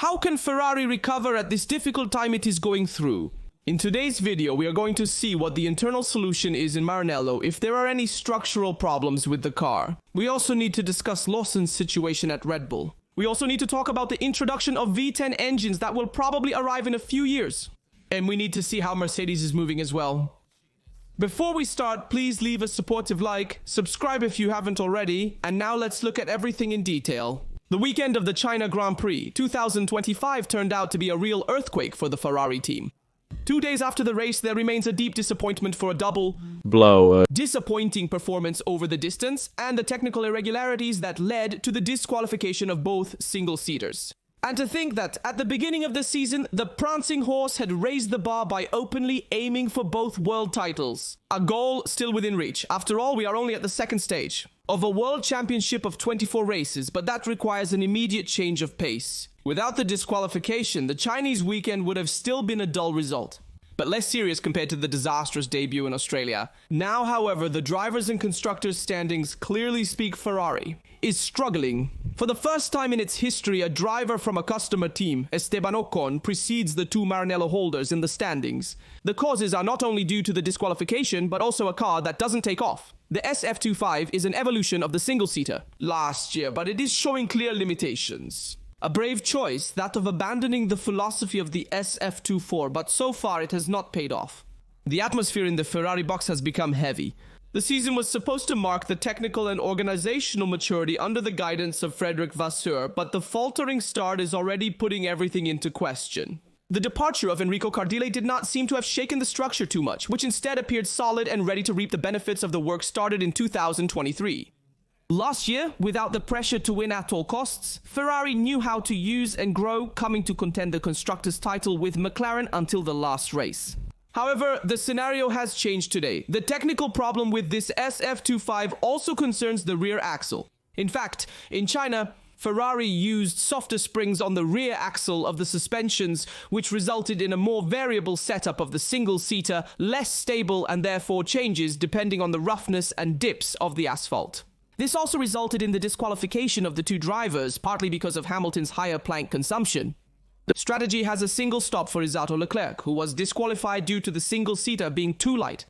How can Ferrari recover at this difficult time it is going through? In today's video, we are going to see what the internal solution is in Maranello if there are any structural problems with the car. We also need to discuss Lawson's situation at Red Bull. We also need to talk about the introduction of V10 engines that will probably arrive in a few years. And we need to see how Mercedes is moving as well. Before we start, please leave a supportive like, subscribe if you haven't already, and now let's look at everything in detail. The weekend of the China Grand Prix 2025 turned out to be a real earthquake for the Ferrari team. 2 days after the race, there remains a deep disappointment for a double disappointing performance over the distance and the technical irregularities that led to the disqualification of both single-seaters. And to think that at the beginning of the season, the prancing horse had raised the bar by openly aiming for both world titles. A goal still within reach. After all, we are only at the second stage of a world championship of 24 races, but that requires an immediate change of pace. Without the disqualification, the Chinese weekend would have still been a dull result, but less serious compared to the disastrous debut in Australia. Now, however, the drivers and constructors standings clearly speak Ferrari is struggling. For the first time in its history, a driver from a customer team, Esteban Ocon, precedes the two Maranello holders in the standings. The causes are not only due to the disqualification, but also a car that doesn't take off. The SF25 is an evolution of the single-seater last year, but it is showing clear limitations. A brave choice, that of abandoning the philosophy of the SF24, but so far it has not paid off. The atmosphere in the Ferrari box has become heavy. The season was supposed to mark the technical and organizational maturity under the guidance of Frederic Vasseur, but the faltering start is already putting everything into question. The departure of Enrico Cardile did not seem to have shaken the structure too much, which instead appeared solid and ready to reap the benefits of the work started in 2023. Last year, without the pressure to win at all costs, Ferrari knew how to use and grow, coming to contend the Constructors' title with McLaren until the last race. However, the scenario has changed today. The technical problem with this SF25 also concerns the rear axle. In fact, in China, Ferrari used softer springs on the rear axle of the suspensions, which resulted in a more variable setup of the single-seater, less stable and therefore changes depending on the roughness and dips of the asphalt. This also resulted in the disqualification of the two drivers, partly because of Hamilton's higher plank consumption. The strategy has a single stop for Charles Leclerc, who was disqualified due to the single-seater being too light.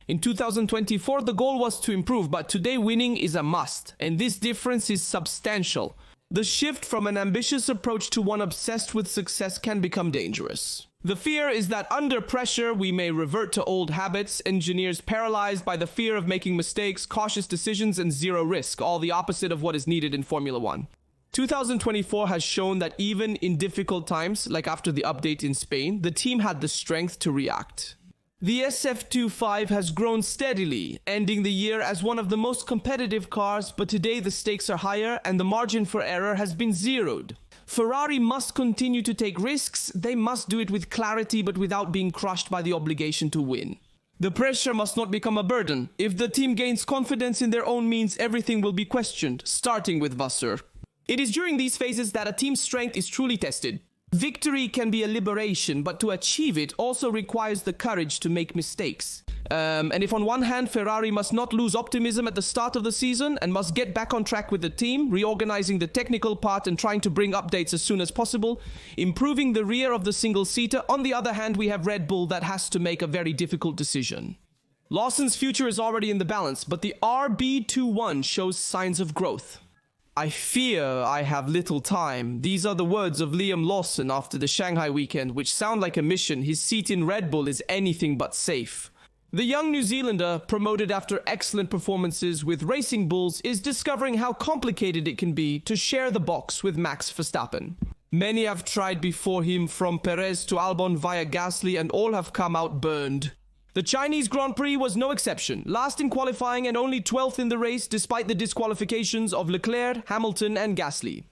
In 2024, the goal was to improve, but today winning is a must, and this difference is substantial. The shift from an ambitious approach to one obsessed with success can become dangerous. The fear is that under pressure, we may revert to old habits, engineers paralyzed by the fear of making mistakes, cautious decisions, and zero risk, all the opposite of what is needed in Formula One. 2024 has shown that even in difficult times, like after the update in Spain, the team had the strength to react. The SF25 has grown steadily, ending the year as one of the most competitive cars, but today the stakes are higher and the margin for error has been zeroed. Ferrari must continue to take risks. They must do it with clarity, but without being crushed by the obligation to win. The pressure must not become a burden. If the team gains confidence in their own means, everything will be questioned, starting with Vasseur. It is during these phases that a team's strength is truly tested. Victory can be a liberation, but to achieve it also requires the courage to make mistakes. And if on one hand Ferrari must not lose optimism at the start of the season and must get back on track with the team, reorganizing the technical part and trying to bring updates as soon as possible, improving the rear of the single-seater, on the other hand we have Red Bull that has to make a very difficult decision. Lawson's future is already in the balance, but the RB21 shows signs of growth. I fear I have little time. These are the words of Liam Lawson after the Shanghai weekend, which sound like a mission. His seat in Red Bull is anything but safe. The young New Zealander, promoted after excellent performances with Racing Bulls, is discovering how complicated it can be to share the box with Max Verstappen. Many have tried before him, from Perez to Albon via Gasly, and all have come out burned. The Chinese Grand Prix was no exception, last in qualifying and only 12th in the race despite the disqualifications of Leclerc, Hamilton and Gasly.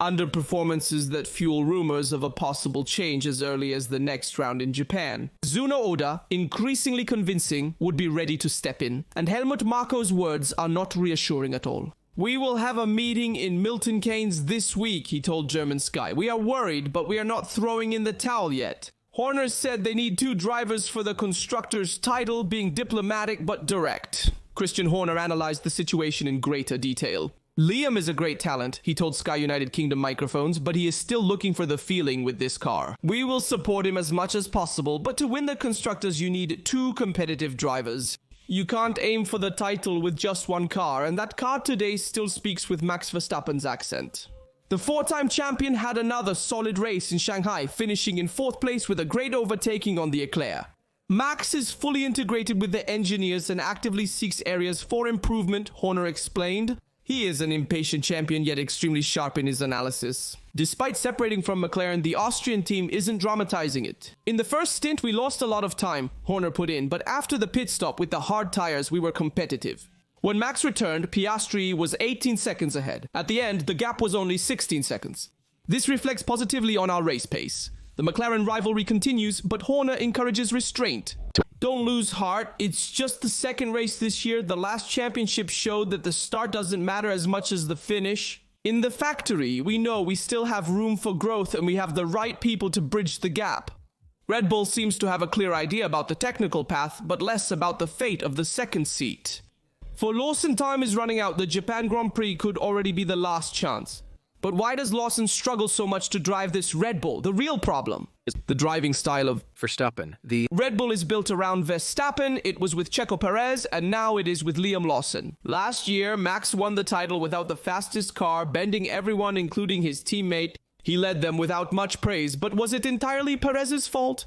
Underperformances that fuel rumors of a possible change as early as the next round in Japan. Zuno Oda, increasingly convincing, would be ready to step in, and Helmut Marko's words are not reassuring at all. "We will have a meeting in Milton Keynes this week," he told German Sky. "We are worried, but we are not throwing in the towel yet." Horner said they need two drivers for the Constructors' title, being diplomatic but direct. Christian Horner analyzed the situation in greater detail. Liam is a great talent, he told Sky United Kingdom microphones, but he is still looking for the feeling with this car. We will support him as much as possible, but to win the Constructors you need 2 competitive drivers. You can't aim for the title with just one car, and that car today still speaks with Max Verstappen's accent. The 4-time champion had another solid race in Shanghai, finishing in 4th place with a great overtaking on the Eclair. Max is fully integrated with the engineers and actively seeks areas for improvement, Horner explained. He is an impatient champion, yet extremely sharp in his analysis. Despite separating from McLaren, the Austrian team isn't dramatizing it. In the first stint, we lost a lot of time, Horner put in, but after the pit stop with the hard tires, we were competitive. When Max returned, Piastri was 18 seconds ahead. At the end, the gap was only 16 seconds. This reflects positively on our race pace. The McLaren rivalry continues, but Horner encourages restraint. Don't lose heart, it's just the second race this year. The last championship showed that the start doesn't matter as much as the finish. In the factory, we know we still have room for growth and we have the right people to bridge the gap. Red Bull seems to have a clear idea about the technical path, but less about the fate of the second seat. For Lawson, time is running out. The Japan Grand Prix could already be the last chance. But why does Lawson struggle so much to drive this Red Bull? The real problem is the driving style of Verstappen. The Red Bull is built around Verstappen, it was with Checo Perez, and now it is with Liam Lawson. Last year, Max won the title without the fastest car, bending everyone including his teammate. He led them without much praise, but was it entirely Perez's fault?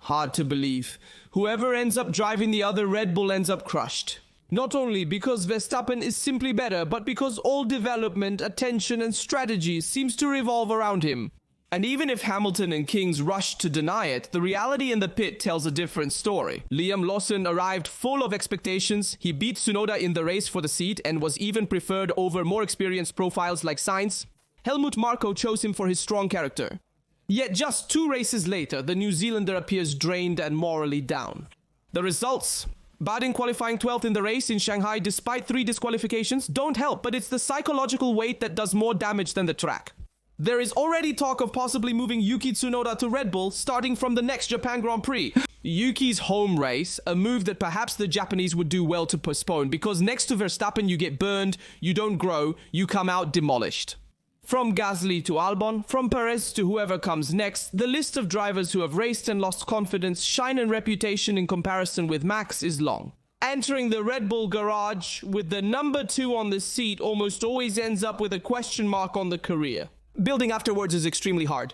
Hard to believe. Whoever ends up driving the other Red Bull ends up crushed. Not only because Verstappen is simply better, but because all development, attention and strategy seems to revolve around him. And even if Hamilton and Kings rushed to deny it, the reality in the pit tells a different story. Liam Lawson arrived full of expectations. He beat Tsunoda in the race for the seat and was even preferred over more experienced profiles like Sainz. Helmut Marko chose him for his strong character. Yet just 2 races later, the New Zealander appears drained and morally down. The results? Bad in qualifying 12th in the race in Shanghai despite 3 disqualifications don't help, but it's the psychological weight that does more damage than the track. There is already talk of possibly moving Yuki Tsunoda to Red Bull starting from the next Japan Grand Prix. Yuki's home race, a move that perhaps the Japanese would do well to postpone, because next to Verstappen you get burned, you don't grow, you come out demolished. From Gasly to Albon, from Perez to whoever comes next, the list of drivers who have raced and lost confidence, shine and reputation in comparison with Max is long. Entering the Red Bull garage with the number 2 on the seat almost always ends up with a question mark on the career. Building afterwards is extremely hard.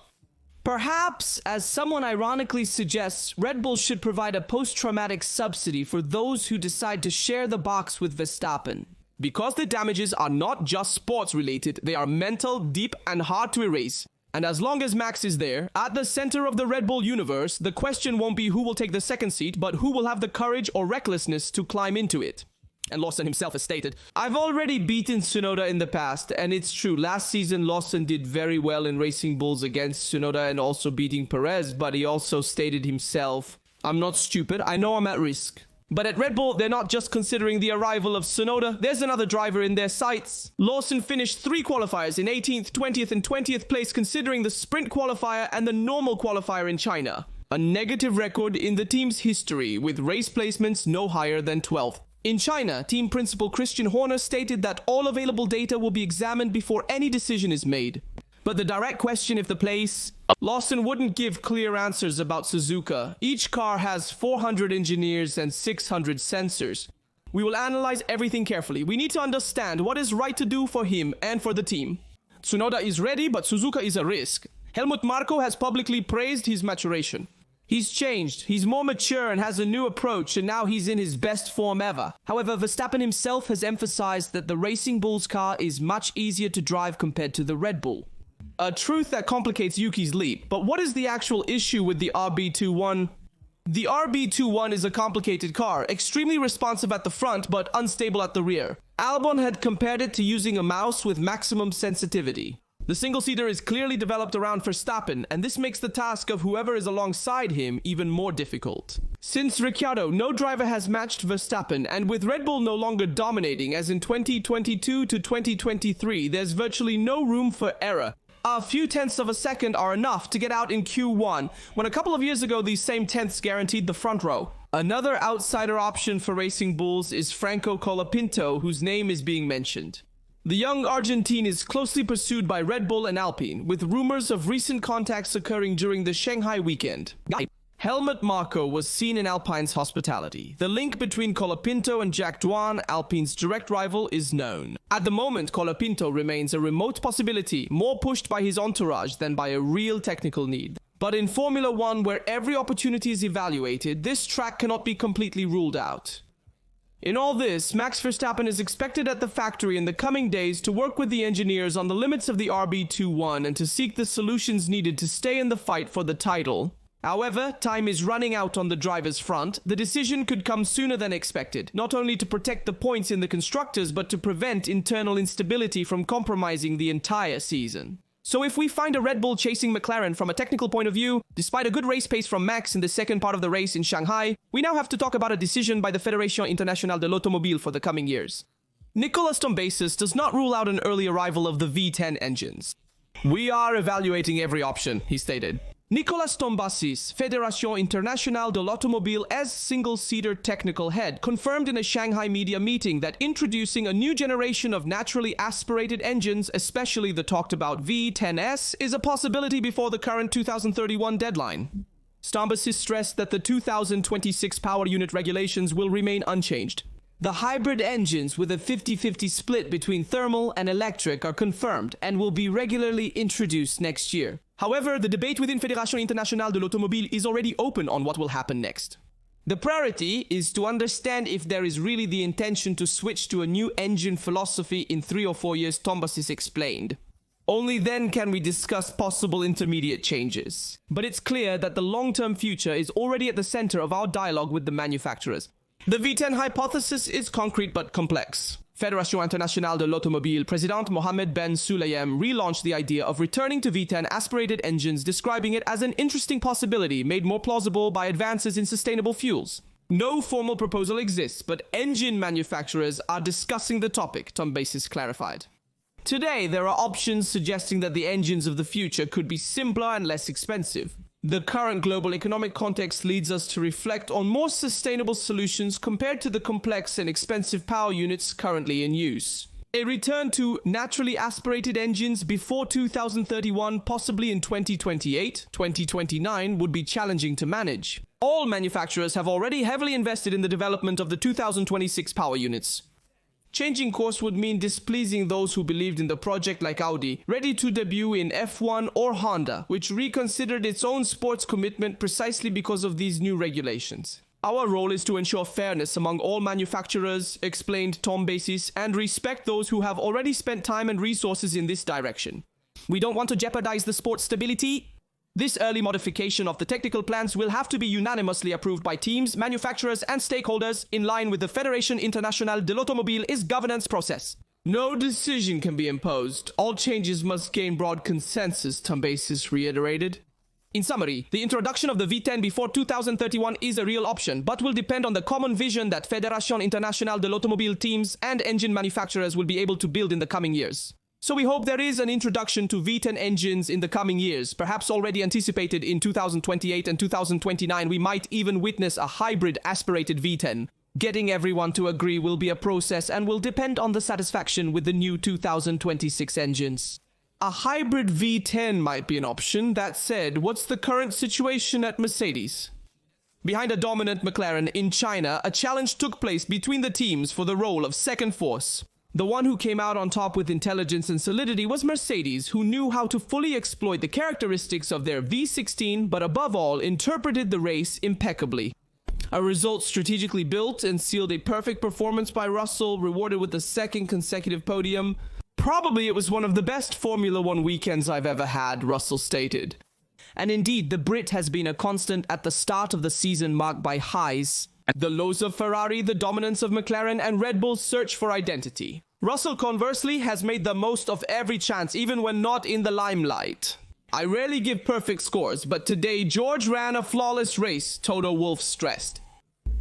Perhaps, as someone ironically suggests, Red Bull should provide a post-traumatic subsidy for those who decide to share the box with Verstappen. Because the damages are not just sports related, they are mental, deep and hard to erase. And as long as Max is there, at the center of the Red Bull universe, the question won't be who will take the second seat, but who will have the courage or recklessness to climb into it. And Lawson himself has stated, I've already beaten Tsunoda in the past, and it's true, last season Lawson did very well in racing bulls against Tsunoda and also beating Perez, but he also stated himself, I'm not stupid, I know I'm at risk. But at Red Bull, they're not just considering the arrival of Tsunoda, there's another driver in their sights. Lawson finished 3 qualifiers in 18th, 20th and 20th place considering the sprint qualifier and the normal qualifier in China. A negative record in the team's history, with race placements no higher than 12th. In China, team principal Christian Horner stated that all available data will be examined before any decision is made. But the direct question if the place... Lawson wouldn't give clear answers about Suzuka. Each car has 400 engineers and 600 sensors. We will analyze everything carefully. We need to understand what is right to do for him and for the team. Tsunoda is ready, but Suzuka is a risk. Helmut Marko has publicly praised his maturation. He's changed, he's more mature and has a new approach, and now he's in his best form ever. However, Verstappen himself has emphasized that the Racing Bull's car is much easier to drive compared to the Red Bull. A truth that complicates Yuki's leap. But what is the actual issue with the RB21? The RB21 is a complicated car, extremely responsive at the front but unstable at the rear. Albon had compared it to using a mouse with maximum sensitivity. The single-seater is clearly developed around Verstappen, and this makes the task of whoever is alongside him even more difficult. Since Ricciardo, no driver has matched Verstappen, and with Red Bull no longer dominating as in 2022 to 2023, there's virtually no room for error. A few tenths of a second are enough to get out in Q1, when a couple of years ago these same tenths guaranteed the front row. Another outsider option for Racing Bulls is Franco Colapinto, whose name is being mentioned. The young Argentine is closely pursued by Red Bull and Alpine, with rumors of recent contacts occurring during the Shanghai weekend. Helmut Marko was seen in Alpine's hospitality. The link between Colapinto and Jack Doohan, Alpine's direct rival, is known. At the moment, Colapinto remains a remote possibility, more pushed by his entourage than by a real technical need. But in Formula One, where every opportunity is evaluated, this track cannot be completely ruled out. In all this, Max Verstappen is expected at the factory in the coming days to work with the engineers on the limits of the RB21 and to seek the solutions needed to stay in the fight for the title. However, time is running out on the driver's front. The decision could come sooner than expected, not only to protect the points in the constructors, but to prevent internal instability from compromising the entire season. So if we find a Red Bull chasing McLaren from a technical point of view, despite a good race pace from Max in the second part of the race in Shanghai, we now have to talk about a decision by the Fédération Internationale de l'Automobile for the coming years. Nicolas Tombazis does not rule out an early arrival of the V10 engines. "We are evaluating every option," he stated. Nicolas Tombazis, Fédération Internationale de l'Automobile as single-seater technical head, confirmed in a Shanghai media meeting that introducing a new generation of naturally aspirated engines, especially the talked-about V10S, is a possibility before the current 2031 deadline. Tombazis stressed that the 2026 power unit regulations will remain unchanged. The hybrid engines with a 50-50 split between thermal and electric are confirmed and will be regularly introduced next year. However, the debate within Fédération Internationale de l'Automobile is already open on what will happen next. The priority is to understand if there is really the intention to switch to a new engine philosophy in 3 or 4 years, Tombazis explained. Only then can we discuss possible intermediate changes. But it's clear that the long-term future is already at the center of our dialogue with the manufacturers. The V10 hypothesis is concrete but complex. Fédération Internationale de l'Automobile President Mohammed Ben Sulayem relaunched the idea of returning to V10 aspirated engines, describing it as an interesting possibility made more plausible by advances in sustainable fuels. No formal proposal exists, but engine manufacturers are discussing the topic, Tombazis clarified. Today, there are options suggesting that the engines of the future could be simpler and less expensive. The current global economic context leads us to reflect on more sustainable solutions compared to the complex and expensive power units currently in use. A return to naturally aspirated engines before 2031, possibly in 2028, 2029, would be challenging to manage. All manufacturers have already heavily invested in the development of the 2026 power units. Changing course would mean displeasing those who believed in the project, like Audi, ready to debut in F1, or Honda, which reconsidered its own sports commitment precisely because of these new regulations. "Our role is to ensure fairness among all manufacturers," explained Tombazis, "and respect those who have already spent time and resources in this direction. We don't want to jeopardize the sport's stability. This early modification of the technical plans will have to be unanimously approved by teams, manufacturers, and stakeholders in line with the Fédération Internationale de l'Automobile's governance process. No decision can be imposed. All changes must gain broad consensus," Tombazis reiterated. In summary, the introduction of the V10 before 2031 is a real option, but will depend on the common vision that Fédération Internationale de l'Automobile teams and engine manufacturers will be able to build in the coming years. So we hope there is an introduction to V10 engines in the coming years, perhaps already anticipated in 2028 and 2029. We might even witness a hybrid aspirated V10. Getting everyone to agree will be a process and will depend on the satisfaction with the new 2026 engines. A hybrid V10 might be an option. That said, what's the current situation at Mercedes? Behind a dominant McLaren in China, a challenge took place between the teams for the role of second force. The one who came out on top with intelligence and solidity was Mercedes, who knew how to fully exploit the characteristics of their V16, but above all, interpreted the race impeccably. A result strategically built and sealed a perfect performance by Russell, rewarded with a second consecutive podium. "Probably it was one of the best Formula One weekends I've ever had," Russell stated. And indeed, the Brit has been a constant at the start of the season, marked by highs. The lows of Ferrari, the dominance of McLaren, and Red Bull's search for identity. Russell, conversely, has made the most of every chance, even when not in the limelight. "I rarely give perfect scores, but today George ran a flawless race," Toto Wolff stressed.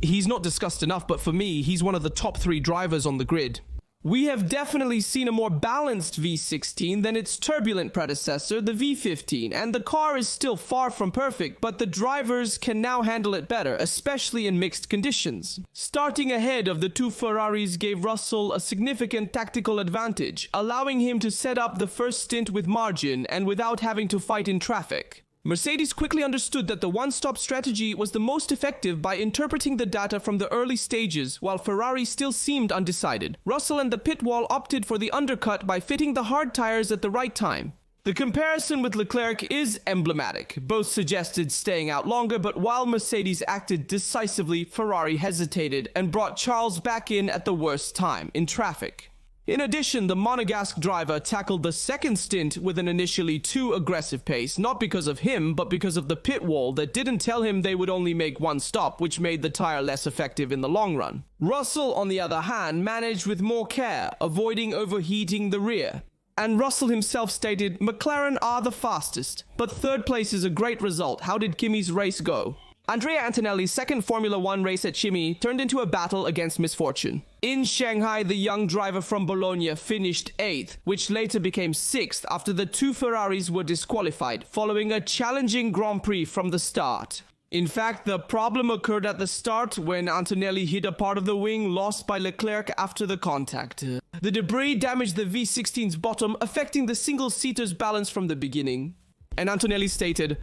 He's not discussed enough, but for me, he's one of the top 3 drivers on the grid. We have definitely seen a more balanced V16 than its turbulent predecessor, the V15, and the car is still far from perfect, but the drivers can now handle it better, especially in mixed conditions. Starting ahead of the two Ferraris gave Russell a significant tactical advantage, allowing him to set up the first stint with margin and without having to fight in traffic. Mercedes quickly understood that the one-stop strategy was the most effective by interpreting the data from the early stages, while Ferrari still seemed undecided. Russell and the pit wall opted for the undercut by fitting the hard tires at the right time. The comparison with Leclerc is emblematic. Both suggested staying out longer, but while Mercedes acted decisively, Ferrari hesitated and brought Charles back in at the worst time, in traffic. In addition, the Monegasque driver tackled the second stint with an initially too aggressive pace, not because of him, but because of the pit wall that didn't tell him they would only make one stop, which made the tire less effective in the long run. Russell, on the other hand, managed with more care, avoiding overheating the rear. And Russell himself stated, "McLaren are the fastest, but third place is a great result. How did Kimi's race go?" Andrea Antonelli's second Formula One race at Kimi turned into a battle against misfortune. In Shanghai, the young driver from Bologna finished 8th, which later became 6th after the two Ferraris were disqualified, following a challenging Grand Prix from the start. In fact, the problem occurred at the start when Antonelli hit a part of the wing lost by Leclerc after the contact. The debris damaged the V16's bottom, affecting the single-seater's balance from the beginning. And Antonelli stated,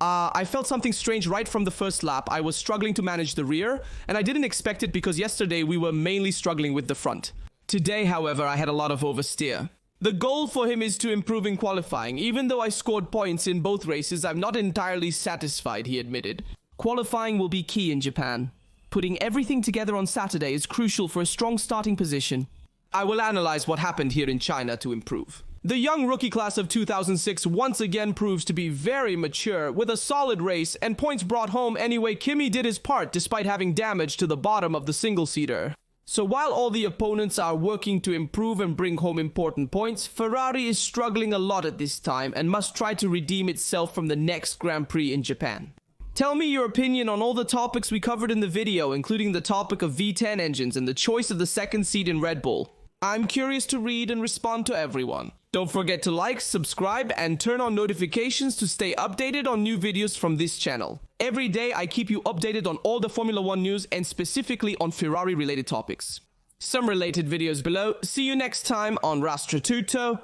I felt something strange right from the first lap. I was struggling to manage the rear, and I didn't expect it because yesterday we were mainly struggling with the front. Today, however, I had a lot of oversteer. The goal for him is to improve in qualifying. Even though I scored points in both races, I'm not entirely satisfied, he admitted. Qualifying will be key in Japan. Putting everything together on Saturday is crucial for a strong starting position. I will analyze what happened here in China to improve. The young rookie class of 2006 once again proves to be very mature, with a solid race and points brought home anyway. Kimi did his part despite having damage to the bottom of the single-seater. So while all the opponents are working to improve and bring home important points, Ferrari is struggling a lot at this time and must try to redeem itself from the next Grand Prix in Japan. Tell me your opinion on all the topics we covered in the video, including the topic of V10 engines and the choice of the second seat in Red Bull. I'm curious to read and respond to everyone. Don't forget to like, subscribe, and turn on notifications to stay updated on new videos from this channel. Every day I keep you updated on all the Formula One news and specifically on Ferrari related topics. Some related videos below. See you next time on Rastra Tutto.